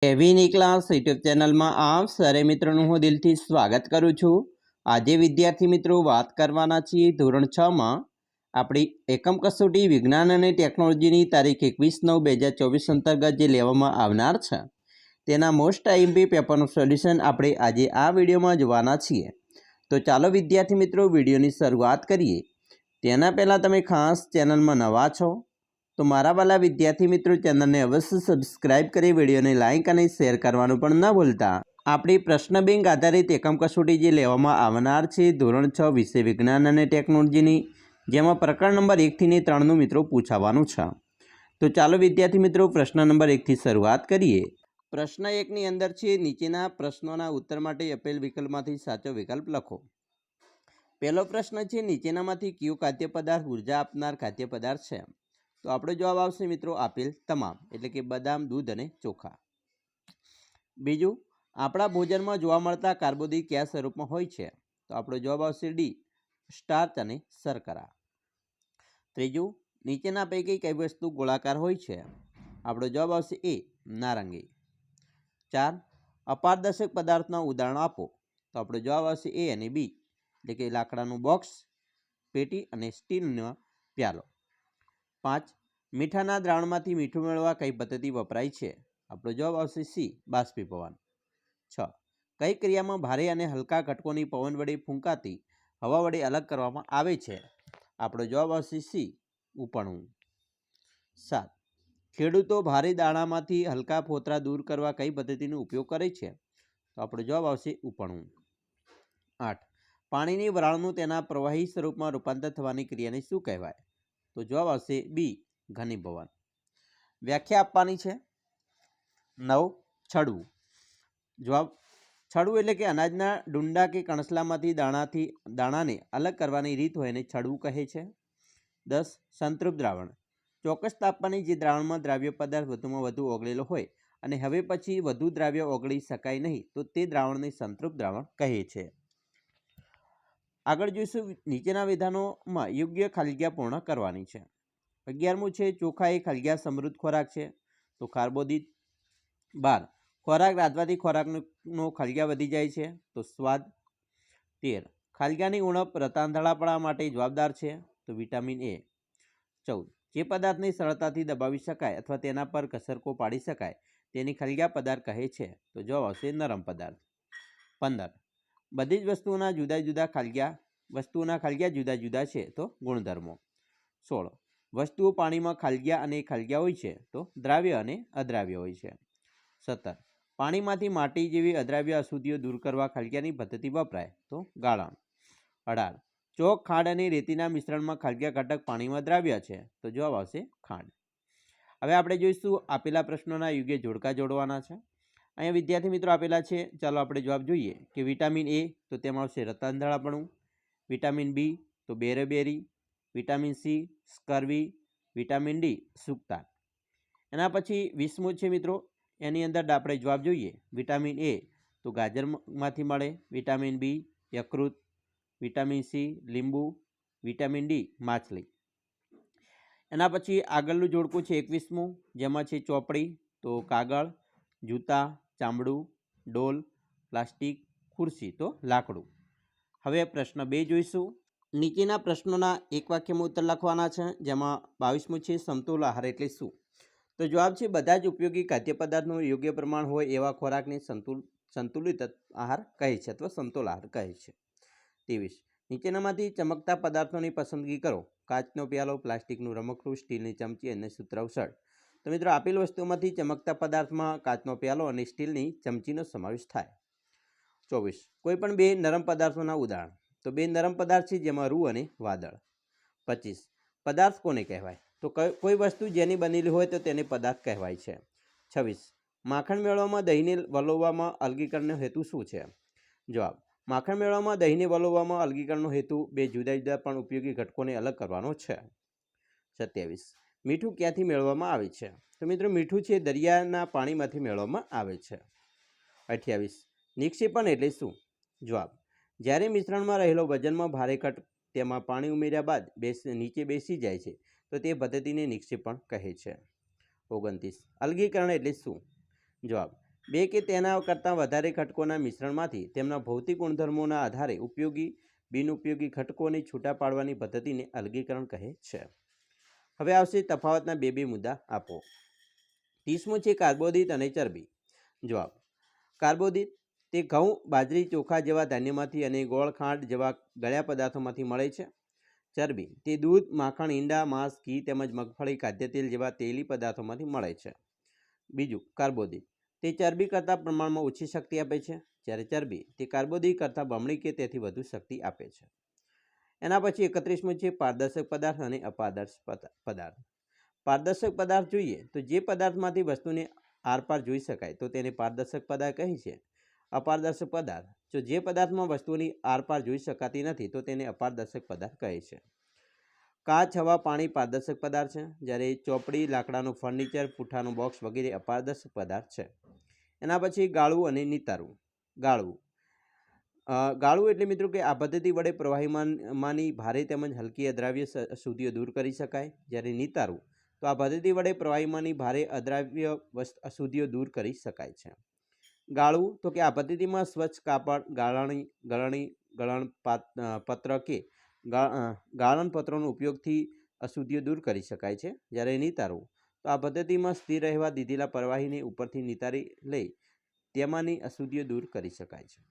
એવી class YouTube ચેનલમાં આપ સરે મિત્રોનું હું દિલથી સ્વાગત કરું છું। આજે વિદ્યાર્થી મિત્રો વાત કરવાના છીએ ધોરણ 6માં આપણી એકમ કસોટી વિજ્ઞાન અને ટેકનોલોજીની તારીખ 21/9/2024 અંતર્ગત જે લેવામાં આવનાર છે તેના મોસ્ટ આઈએમપી પેપરનું સોલ્યુશન આપણે આજે આ વિડીયોમાં જોવાના છીએ। તો ચાલો વિદ્યાર્થી મિત્રો વિડીયોની શરૂઆત કરીએ। તેના પહેલાં તમે ખાસ ચેનલમાં નવા છો તો મારા વાલા વિદ્યાર્થી મિત્રો ચેનલને અવશ્ય સબસ્ક્રાઇબ કરી વિડીયોને લાઇક અને શેર કરવાનું પણ ન ભૂલતા। આપણી પ્રશ્ન બેંક આધારિત એકમ કસોટી જે લેવામાં આવનાર છે ધોરણ 6 વિષય વિજ્ઞાન અને ટેકનોલોજીની, જેમાં પ્રકરણ નંબર 1 થી 3નું મિત્રો પૂછાવાનું છે। તો ચાલો વિદ્યાર્થી મિત્રો પ્રશ્ન નંબર 1 થી શરૂઆત કરીએ। પ્રશ્ન 1ની અંદર છે નીચેના પ્રશ્નોના ઉત્તર માટે આપેલ વિકલ્પમાંથી સાચો વિકલ્પ લખો। પહેલો પ્રશ્ન છે નીચેનામાંથી કયો ખાદ્ય પદાર્થ ઉર્જા આપનાર ખાદ્ય પદાર્થ છે? તો આપણો જવાબ આવશે મિત્રો આપેલ તમામ, એટલે કે બદામ, દૂધ અને ચોખા। બીજું, આપણા ભોજનમાં જોવા મળતા કાર્બોદિત કયા સ્વરૂપમાં હોય છે? તો આપણો જવાબ આવશે ડી, સ્ટાર્ચ અને શર્કરા। ત્રીજું, નીચેના પૈકી કઈ વસ્તુ ગોળાકાર હોય છે? આપણો જવાબ આવશે એ, નારંગી। 4, અપારદર્શક પદાર્થના ઉદાહરણો આપો। તો આપણો જવાબ આવશે એ અને બી, એટલે કે લાકડાનું બોક્સ, પેટી અને સ્ટીલનો પ્યાલો। 5, મીઠાના દ્રાવણમાંથી મીઠું મેળવવા કઈ પદ્ધતિ વપરાય છે? આપણો જવાબ આવશે સી, બાષ્પીભવન। 6, કઈ ક્રિયામાં ભારે અને હલકા ઘટકોની પવન વડે ફૂંકાતી હવા વડે અલગ કરવામાં આવે છે? આપણો જવાબ આવશે સી, ઉપણવું। 7, ખેડૂતો ભારે દાણામાંથી હલકા ફોતરા દૂર કરવા કઈ પદ્ધતિનો ઉપયોગ કરે છે? તો આપણો જવાબ આવશે ઉપણવું। 8, પાણીની વરાળનું તેના પ્રવાહી સ્વરૂપમાં રૂપાંતર થવાની ક્રિયાને શું કહેવાય? તો જવાબ આવશે બી, ઘનીભવન। વ્યાખ્યા આપવાની છે। 9, છડવું। જવાબ, છડવું એટલે કે અનાજના ડુંડા કે કણસલામાંથી દાણાને અલગ કરવાની રીત હોય એને છડવું કહે છે। 10, સંતૃપ્ત દ્રાવણ। ચોક્કસ તાપમાને જે દ્રાવણમાં દ્રાવ્ય પદાર્થ વધુમાં વધુ ઓગળેલો હોય અને હવે પછી વધુ દ્રાવ્ય ઓગળી શકાય નહીં તો તે દ્રાવણને સંતૃપ્ત દ્રાવણ કહે છે। આગળ જોઈશું નીચેના વિધાનોમાં યોગ્ય ખાલીજગ્યા પૂર્ણ કરવાની છે। 11મું છે ચોખા એ ખાલીજગ્યા સમૃદ્ધ ખોરાક છે, તો કાર્બોદિત। 12, ખોરાક રાંધવાથી ખોરાકનો ખાલીજગ્યા વધી જાય છે, તો સ્વાદ। 13, ખાલીજગ્યાની ઉણપ રતાંધળાપણા માટે જવાબદાર છે, તો વિટામિન એ। 14, જે પદાર્થને સરળતાથી દબાવી શકાય અથવા તેના પર ઘસરકો પાડી શકાય તેની ખાલીજગ્યા પદાર્થ કહે છે, તો જવાબ આવશે નરમ પદાર્થ। 15, બધી જ વસ્તુઓના ખાલીજગ્યા જુદા જુદા છે, તો ગુણધર્મો। 16, વસ્તુઓ પાણીમાં ખાલીજગ્યા અને ખાલીજગ્યા હોય છે, તો દ્રાવ્ય અને અદ્રાવ્ય હોય છે। 17, પાણીમાંથી માટી જેવી અદ્રાવ્ય અશુદ્ધિઓ દૂર કરવા ખાલીજગ્યાની પદ્ધતિ વપરાય, તો ગાળણ। 18, ચોક, ખાંડ અને રેતીના મિશ્રણમાં ખાલીજગ્યા ઘટક પાણીમાં દ્રાવ્ય છે, તો જવાબ આવશે ખાંડ। હવે આપણે જોઈશું આપેલા પ્રશ્નોના યોગ્ય જોડકા જોડવાના છે। અહીંયા વિદ્યાર્થી મિત્રો આપેલા છે, ચાલો આપણે જવાબ જોઈએ કે વિટામિન એ, તો તેમાં આવશે રતાંધળાપણું। વિટામિન બી, તો beriberi. Vitamin C, scurvy. Vitamin D, સુક્તા। એના પછી 20મું છે મિત્રો, એની અંદર આપણે જવાબ જોઈએ। વિટામિન એ તો ગાજરમાંથી મળે। વિટામિન બી, યકૃત। વિટામિન સી, લીંબુ। વિટામિન ડી, માછલી। એના પછી આગળનું જોડકું છે 21મું, જેમાં છે ચોપડી, તો કાગળ। જૂતા, ચામડું। ડોલ, પ્લાસ્ટિક। ખુરશી, તો લાકડું। હવે પ્રશ્ન 2 જોઈશું। નીચેના પ્રશ્નોના એક વાક્યમાં ઉત્તર લખવાના છે, જેમાં 22મું છે સમતોલ આહાર એટલે શું? તો જવાબ છે બધા જ ઉપયોગી ખાદ્ય પદાર્થનું યોગ્ય પ્રમાણ હોય એવા ખોરાકને સંતુલિત આહાર કહે છે અથવા સમતોલ આહાર કહે છે। 23, નીચેનામાંથી ચમકતા પદાર્થોની પસંદગી કરો। કાચનો પ્યાલો, પ્લાસ્ટિકનું રમકડું, સ્ટીલની ચમચી અને સૂત્રાવસળ। તો મિત્રો આપેલ વસ્તુઓમાંથી ચમકતા પદાર્થમાં કાચનો પ્યાલો અને સ્ટીલની ચમચીનો સમાવેશ થાય। 24, કોઈ પણ બે નરમ પદાર્થોના ઉદાહરણ। તો બે નરમ પદાર્થ છે જેમાં રૂ અને વાદળ। 25, પદાર્થ કોને કહેવાય? તો કોઈ વસ્તુ જેની બનેલી હોય તો તેને પદાર્થ કહેવાય છે। 26, માખણ મેળવવામાં દહીંને વલોવવામાં અલગીકરણનો હેતુ શું છે? જવાબ, માખણ મેળવવામાં દહીંને વલોવવામાં અલગીકરણનો હેતુ બે જુદા જુદા પણ ઉપયોગી ઘટકોને અલગ કરવાનો છે। 27, મીઠું ક્યાંથી મેળવવામાં આવે છે? તો મિત્રો મીઠું છે દરિયાના પાણીમાંથી મેળવવામાં આવે છે। 28, નિક્ષેપણ એટલે શું? જવાબ, જ્યારે મિશ્રણમાં રહેલો વજનમાં ભારે ઘટક તેમાં પાણી ઉમેર્યા બાદ નીચે બેસી જાય છે તો તે પદ્ધતિને નિક્ષેપણ કહે છે। 29, અલગીકરણ એટલે શું? જવાબ, બે કે તેના કરતાં વધારે ઘટકોના મિશ્રણમાંથી તેમના ભૌતિક ગુણધર્મોના આધારે ઉપયોગી બિનઉપયોગી ઘટકોને છૂટા પાડવાની પદ્ધતિને અલગીકરણ કહે છે. હવે આવશે તફાવતના બે મુદ્દા આપો. 30મો છે કાર્બોદિત અને ચરબી. જવાબ: કાર્બોદિત તે ઘઉં, બાજરી, ચોખા જેવા ધાન્યમાંથી અને ગોળ, ખાંડ જેવા ગળ્યા પદાર્થોમાંથી મળે છે. ચરબી તે દૂધ, માખણ, ઈંડા, માંસ, ઘી તેમજ મગફળી, ખાદ્યતેલ જેવા તેલી પદાર્થોમાંથી મળે છે. બીજું, કાર્બોદિત તે ચરબી કરતાં પ્રમાણમાં ઓછી શક્તિ આપે છે, જ્યારે ચરબી તે કાર્બોદિત કરતાં બમણી કે તેથી વધુ શક્તિ આપે છે. એના પછી 31મો છે પારદર્શક પદાર્થ અને અપારદર્શક પદાર્થ. પારદર્શક પદાર્થ જોઈએ તો જે પદાર્થમાંથી વસ્તુને આરપાર જોઈ શકાય તો તેને પારદર્શક પદાર્થ કહે છે. અપારદર્શક પદાર્થ જો જે પદાર્થમાં વસ્તુની આરપાર જોઈ શકાતી નથી તો તેને અપારદર્શક પદાર્થ કહે છે. કાચ, હવા, પાણી પારદર્શક પદાર્થ છે, જ્યારે ચોપડી, લાકડાનું ફર્નિચર, પૂઠાનું બોક્સ વગેરે અપારદર્શક પદાર્થ છે. એના પછી ગાળવું અને નિતારવું. ગાળવું ગાળવું એટલે મિત્રો કે આ પદ્ધતિ વડે પ્રવાહીમાંની ભારે તેમજ હલકી અદ્રાવ્ય અશુદ્ધિઓ દૂર કરી શકાય, જ્યારે નિતારવું તો આ પદ્ધતિ વડે પ્રવાહીમાંની ભારે અદ્રાવ્ય અશુદ્ધિઓ દૂર કરી શકાય છે. ગાળવું તો કે આ પદ્ધતિમાં સ્વચ્છ કાપડ, ગળણી, પત્ર કે ગાળણપત્રોનો ઉપયોગથી અશુદ્ધિઓ દૂર કરી શકાય છે, જ્યારે નિતારવું તો આ પદ્ધતિમાં સ્થિર રહેવા દીધેલા પ્રવાહીને ઉપરથી નિતારી લઈ તેમાંની અશુદ્ધિઓ દૂર કરી શકાય છે.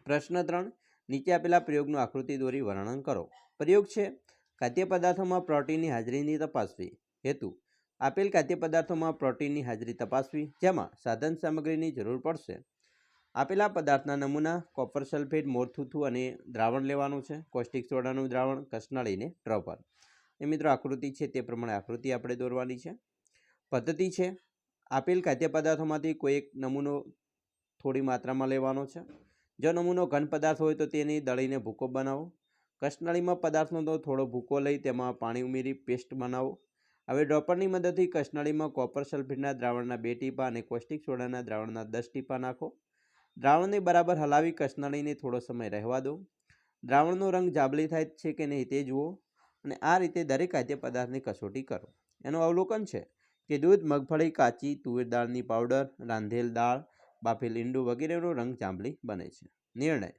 પ્રશ્ન 3. નીચે આપેલા પ્રયોગનું આકૃતિ દોરી વર્ણન કરો. પ્રયોગ છે ખાદ્ય પદાર્થોમાં પ્રોટીનની હાજરીની તપાસવી. હેતુ: આપેલ ખાદ્ય પદાર્થોમાં પ્રોટીનની હાજરી તપાસવી, જેમાં સાધન સામગ્રીની જરૂર પડશે. આપેલા પદાર્થના નમૂના કોપર સલ્ફેટ, મોરથૂથું અને દ્રાવણ લેવાનું છે. કોસ્ટિક સોડાનું દ્રાવણ, કસનળીને ડ્રોપર. એ મિત્રો આકૃતિ છે તે પ્રમાણે આકૃતિ આપણે દોરવાની છે. પદ્ધતિ છે આપેલ ખાદ્ય પદાર્થોમાંથી કોઈ એક નમૂનો થોડી માત્રામાં લેવાનો છે. જો નમૂનો ઘન પદાર્થ હોય તો તેને દળીને ભૂકો બનાવો. કસનળીમાં પદાર્થનો તો થોડો ભૂકો લઈ તેમાં પાણી ઉમેરી પેસ્ટ બનાવો. હવે ડ્રોપરની મદદથી કસનળીમાં કોપર સલ્ફેટના દ્રાવણના 2 ટીપા અને કોસ્ટિક સોડાના દ્રાવણના 10 ટીપા નાખો. દ્રાવણને બરાબર હલાવી કસનળીને થોડો સમય રહેવા દો. દ્રાવણનો રંગ જાંબલી થાય છે કે નહીં તે જુઓ અને આ રીતે દરેક ખાદ્ય પદાર્થની કસોટી કરો. એનું અવલોકન છે કે દૂધ, મગફળી, કાચી તુવેર દાળની પાવડર, રાંધેલ દાળ, બાફેલ ઈંડું વગેરેનો રંગ જાંબલી બને છે. નિર્ણય: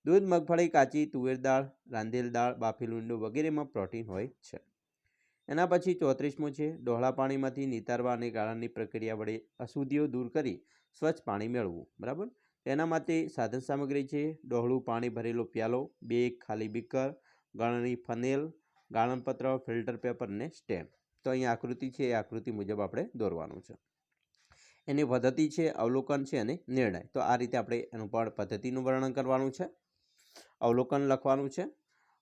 દૂધ, મગફળી, કાચી તુવેર દાળ, રાંધેલ દાળ, બાફેલું ઈંડું વગેરેમાં પ્રોટીન હોય છે. એના પછી 34મો છે ડહોળા પાણીમાંથી નિતારવા અને ગાળણની પ્રક્રિયા વડે અશુદ્ધિઓ દૂર કરી સ્વચ્છ પાણી મેળવવું. બરાબર. તેના માટે સાધન સામગ્રી છે ડહોળું પાણી ભરેલો પ્યાલો, 2 ખાલી બીકર, ગાળણી ફનેલ, ગાળણપત્ર, ફિલ્ટર પેપર અને સ્ટેમ્પ. તો અહીંયા આકૃતિ છે એ આકૃતિ મુજબ આપણે દોરવાનું છે. એની પદ્ધતિ છે, અવલોકન છે અને નિર્ણય. તો આ રીતે આપણે એનું પણ પદ્ધતિનું વર્ણન કરવાનું છે, અવલોકન લખવાનું છે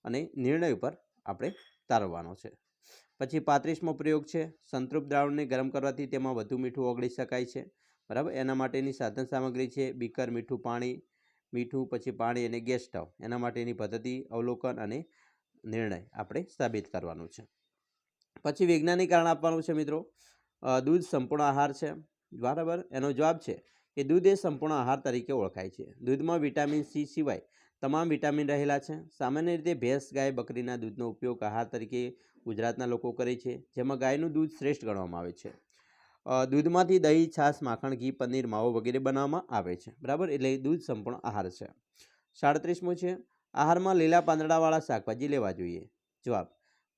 અને નિર્ણય ઉપર આપણે તારવવાનો છે. પછી 35મો પ્રયોગ છે સંતૃપ્ત દ્રાવણને ગરમ કરવાથી તેમાં વધુ મીઠું ઓગળી શકાય છે. બરાબર. એના માટેની સાધન સામગ્રી છે બીકર, મીઠું પાણી, પછી પાણી અને ગેસ સ્ટવ. એના માટેની પદ્ધતિ, અવલોકન અને નિર્ણય આપણે સાબિત કરવાનું છે. પછી વૈજ્ઞાનિક કારણ આપવાનું છે મિત્રો. દૂધ સંપૂર્ણ આહાર છે. બરાબર. એનો જવાબ છે કે દૂધ એ સંપૂર્ણ આહાર તરીકે ઓળખાય છે. દૂધમાં વિટામિન સી સિવાય તમામ વિટામિન રહેલા છે. સામાન્ય રીતે ભેંસ, ગાય, બકરીના દૂધનો ઉપયોગ આહાર તરીકે ગુજરાતના લોકો કરે છે, જેમાં ગાયનું દૂધ શ્રેષ્ઠ ગણવામાં આવે છે. દૂધમાંથી દહીં, છાશ, માખણ, ઘી, પનીર, માવો વગેરે બનાવવામાં આવે છે. બરાબર. એટલે દૂધ સંપૂર્ણ આહાર છે. 37મો છે આહારમાં લીલા પાંદડાવાળા શાકભાજી લેવા જોઈએ. જવાબ: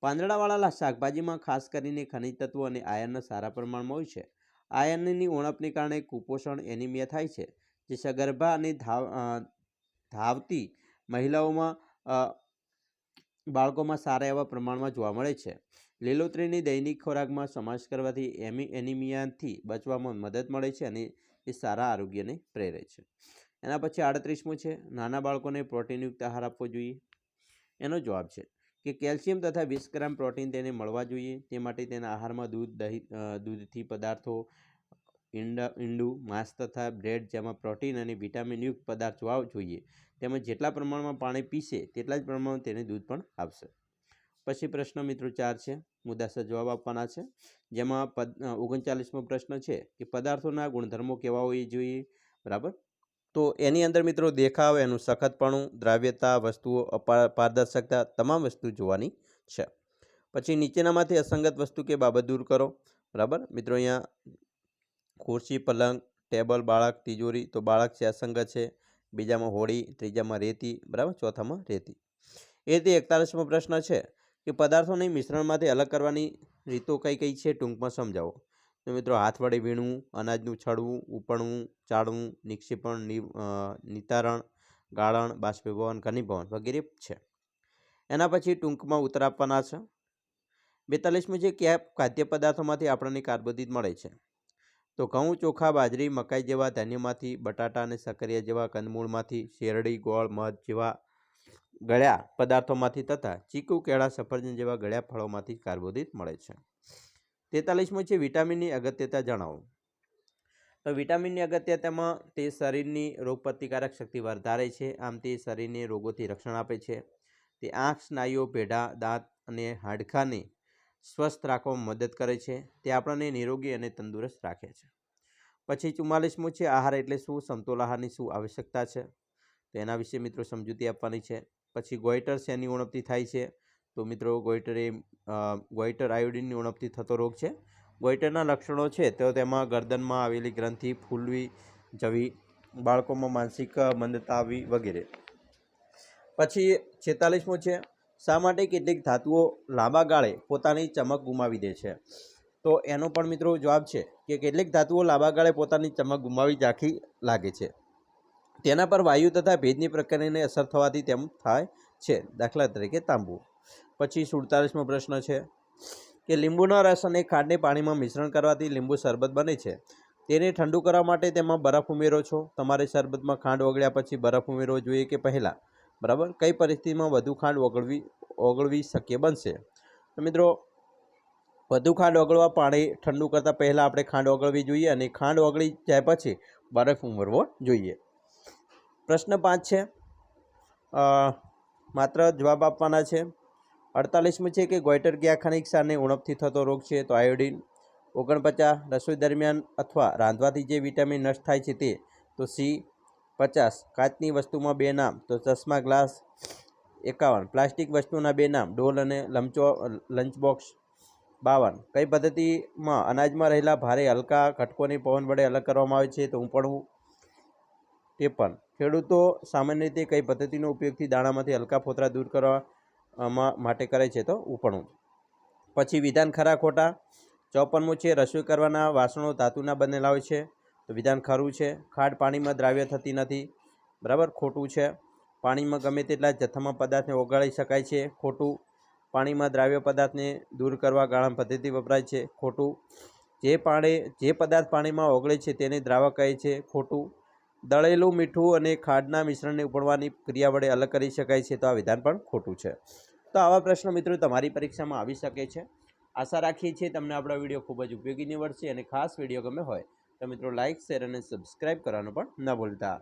પાંદડાવાળા શાકભાજીમાં ખાસ કરીને ખનિજ તત્વો અને આયર્ન સારા પ્રમાણમાં હોય છે. આયર્નની ઉણપને કારણે કુપોષણ, એનિમિયા થાય છે, જે સગર્ભા અને ધાવતી મહિલાઓમાં બાળકોમાં સારા એવા પ્રમાણમાં જોવા મળે છે. લીલોતરીની દૈનિક ખોરાકમાં સમાવેશ કરવાથી એનિમિયાથી બચવામાં મદદ મળે છે અને એ સારા આરોગ્યને પ્રેરે છે. એના પછી 38મો છે નાના બાળકોને પ્રોટીનયુક્ત આહાર આપવો જોઈએ. એનો જવાબ છે કે કેલ્શિયમ તથા 20 ગ્રામ પ્રોટીન તેને મળવા જોઈએ. તે માટે તેના આહારમાં દૂધથી પદાર્થો, ઈંડું, માંસ તથા બ્રેડ જેમાં પ્રોટીન અને વિટામિનયુક્ત પદાર્થ જોવા જોઈએ. તેમજ જેટલા પ્રમાણમાં પાણી પીશે તેટલા જ પ્રમાણમાં તેને દૂધ પણ આપશે. પછી પ્રશ્ન મિત્રો 4 છે, મુદ્દાસર જવાબ આપવાના છે. જેમાં 39મો પ્રશ્ન છે કે પદાર્થોના ગુણધર્મો કેવા હોવી જોઈએ. બરાબર. તો એની અંદર મિત્રો દેખાવ, એનું સખતપણું, દ્રાવ્યતા, વસ્તુઓ, પારદર્શકતા તમામ વસ્તુ જોવાની છે. પછી નીચેનામાંથી અસંગત વસ્તુ કે બાબત દૂર કરો. બરાબર. મિત્રો અહીંયા ખુરશી, પલંગ, ટેબલ બાળક, તિજોરી તો બાળક છે અસંગત છે, બીજામાં હોળી, ત્રીજામાં રેતી, બરાબર, ચોથામાં રેતી. એ રીતે 41મો પ્રશ્ન છે કે પદાર્થોને મિશ્રણમાંથી અલગ કરવાની રીતો કઈ કઈ છે, ટૂંકમાં સમજાવો. તો મિત્રો હાથ વડે વીણવું, અનાજનું છડવું, ઉપણવું, ચાળવું, નિક્ષેપણ, નિતારણ, ગાળણ, બાષ્પીભવન, ઘનીભવન વગેરે છે. એના પછી ટૂંકમાં ઉત્તર આપવાના છે. 42મું છે કયા ખાદ્ય પદાર્થોમાંથી આપણને કાર્બોદિત મળે છે. તો ઘઉં, ચોખા, બાજરી, મકાઈ જેવા ધાન્યમાંથી, બટાટા અને સક્કરિયા જેવા કંદમૂળમાંથી, શેરડી, ગોળ, મધ જેવા ગળ્યા પદાર્થોમાંથી તથા ચીકુ, કેળા, સફરજન જેવા ગળ્યા ફળોમાંથી કાર્બોદિત મળે છે. 43મું છે વિટામિનની અગત્યતા જણાવો. તો વિટામિનની અગત્યતામાં તે શરીરની રોગપ્રતિકારક શક્તિ વધારે છે, આમ તે શરીરને રોગોથી રક્ષણ આપે છે. તે આંખ, સ્નાયુઓ, પેઢા, દાંત અને હાડકાને સ્વસ્થ રાખવામાં મદદ કરે છે. તે આપણને નિરોગી અને તંદુરસ્ત રાખે છે. પછી 44મું છે આહાર એટલે શું, સમતોલ આહારની શું આવશ્યકતા છે, તો એના વિશે મિત્રો સમજૂતી આપવાની છે. પછી ગોઈટર શેની ઉણપથી થાય છે, તો મિત્રો ગોઈટર આયોડિનની ઉણપથી થતો રોગ છે. ગોઈટરના લક્ષણો છે તો તેમાં ગરદનમાં આવેલી ગ્રંથિ ફૂલવી જવી, બાળકોમાં માનસિક મંદતા આવવી વગેરે. પછી 46મું છે શા માટે કેટલીક ધાતુઓ લાંબા ગાળે પોતાની ચમક ગુમાવી દે છે. તો એનો પણ મિત્રો જવાબ છે કે કેટલીક ધાતુઓ લાંબા ગાળે પોતાની ચમક ગુમાવી ઝાંખી લાગે છે. તેના પર વાયુ તથા ભેજની પ્રક્રિયાને અસર થવાથી તેમ થાય છે, દાખલા તરીકે તાંબુ. પછી 47મો પ્રશ્ન છે કે લીંબુના રસ અને ખાંડને પાણીમાં મિશ્રણ કરવાથી લીંબુ શરબત બને છે. તેને ઠંડુ કરવા માટે તેમાં બરફ ઉમેરો છો. તમારે શરબતમાં ખાંડ ઓગળ્યા પછી બરફ ઉમેરવો જોઈએ કે પહેલાં, બરાબર? કઈ પરિસ્થિતિમાં વધુ ખાંડ ઓગળવી શક્ય બનશે. તો મિત્રો વધુ ખાંડ ઓગળવા પાણી ઠંડુ કરતાં પહેલાં આપણે ખાંડ ઓગળવી જોઈએ અને ખાંડ ઓગળી જાય પછી બરફ ઉમેરવો જોઈએ. પ્રશ્ન 5 છે, માત્ર જવાબ આપવાના છે. 48મું છે કે ગોઈટર કયા ખનિજ ક્ષારને ઉણપથી થતો રોગ છે, તો આયોડિન. 49 રસોઈ દરમિયાન અથવા રાંધવાથી જે વિટામિન નષ્ટ થાય છે તે, તો સી. 50 કાચની વસ્તુમાં 2 નામ, તો ચશ્મા, ગ્લાસ. 51 પ્લાસ્ટિક વસ્તુના 2 નામ, ડોલ અને લંચ બોક્સ. 52 કઈ પદ્ધતિમાં અનાજમાં રહેલા ભારે હલકા ઘટકોને પવન વડે અલગ કરવામાં આવે છે, તો ઉપણવું. 53 ખેડૂતો સામાન્ય રીતે કઈ પદ્ધતિનો ઉપયોગથી દાણામાંથી હલકા ફોતરા દૂર કરવા માટે કરે છે, તો ઉપણવું. પછી વિધાન ખરા ખોટા. 54મું છે રસોઈ કરવાના વાસણો ધાતુના બનેલા હોય છે, તો વિધાન ખરું છે. ખાંડ પાણીમાં દ્રાવ્ય થતી નથી, બરાબર, ખોટું છે. પાણીમાં ગમે તેટલા જથ્થામાં પદાર્થને ઓગાળી શકાય છે, ખોટું. પાણીમાં દ્રાવ્ય પદાર્થને દૂર કરવા ગાળણ પદ્ધતિ વપરાય છે, ખોટું. જે પદાર્થ પાણીમાં ઓગળે છે તેને દ્રાવક કહે છે, ખોટું. દળેલું મીઠું અને ખાંડના મિશ્રણને ઉપણવાની ક્રિયા વડે અલગ કરી શકાય છે, તો આ વિધાન પણ ખોટું છે. તો આવા પ્રશ્નો મિત્રો તમારી પરીક્ષામાં આવી શકે છે. આશા રાખીએ છીએ તમને આપણો વિડીયો ખૂબ જ ઉપયોગી નીવડશે અને ખાસ વિડીયો ગમે હોય તો મિત્રો લાઇક, શેર અને સબસ્ક્રાઈબ કરવાનું પણ ન ભૂલતા.